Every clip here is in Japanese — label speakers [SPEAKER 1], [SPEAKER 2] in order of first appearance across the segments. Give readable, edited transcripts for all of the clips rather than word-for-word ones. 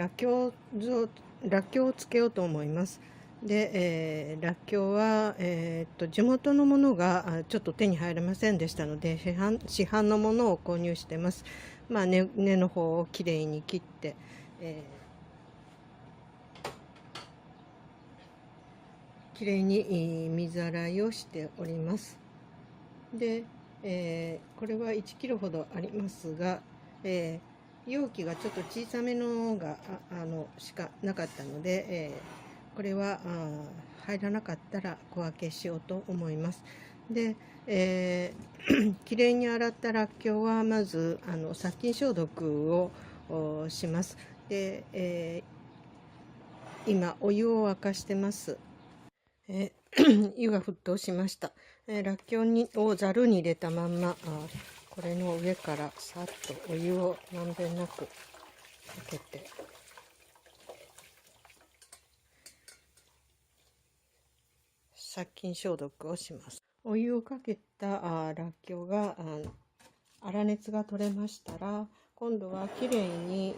[SPEAKER 1] らっきょうをつけようと思います。で、らっきょうは、地元のものがちょっと手に入りませんでしたので、市販のものを購入してます。根の方をきれいに切って、きれいに水洗いをしております。で、これは1キロほどありますが、容器がちょっと小さめのがしかなかったので、これは入らなかったら小分けしようと思います。で、きれいに洗ったらっきょうはまず殺菌消毒をします。で、今お湯を沸かしてます。湯が沸騰しました。らっきょうをざるに入れたまんま、これの上からさっとお湯をまんべんなくかけて、殺菌消毒をします。お湯をかけたらっきょうが粗熱が取れましたら、今度はきれいに、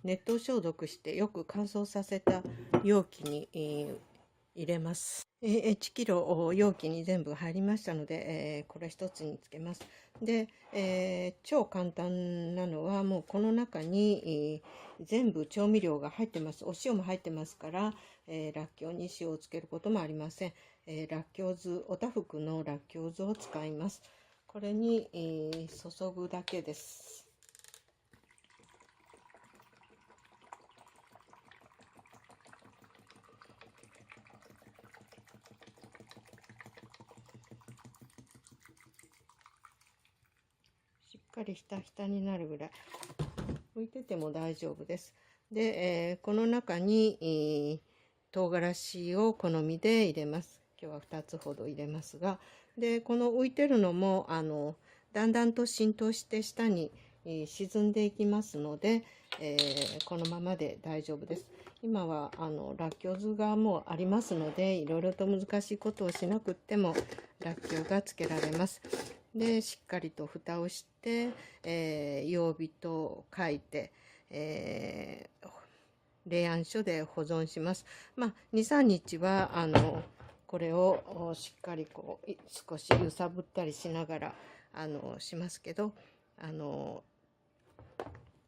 [SPEAKER 1] 熱湯消毒してよく乾燥させた容器に、入れます。1キロ容器に全部入りましたので、これ一つにつけます。で、超簡単なのはもうこの中に、全部調味料が入ってます。お塩も入ってますから、らっきょうに塩をつけることもありません。らっきょう酢、おたふくのらっきょう酢を使います。これに、注ぐだけです。しっかりひたひたになるぐらい浮いてても大丈夫です。で、この中に、唐辛子を好みで入れます。今日は2つほど入れますが、でこの浮いてるのもだんだんと浸透して下に、沈んでいきますので、このままで大丈夫です。今はらっきょう酢がもうありますので、いろいろと難しいことをしなくってもらっきょうがつけられます。でしっかりと蓋をして、曜日と書いて、冷暗所で保存します。2、3日はこれをしっかり少し揺さぶったりしながらしますけど、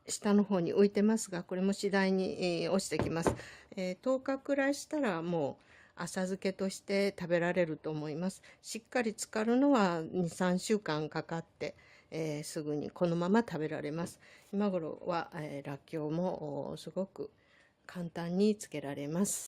[SPEAKER 1] 下の方に置いてますが、これも次第に、落ちてきます。10日くらいしたらもう浅漬けとして食べられると思います。しっかり浸かるのは2、3週間かかって、すぐにこのまま食べられます。今頃は、らっきょうもすごく簡単につけられます。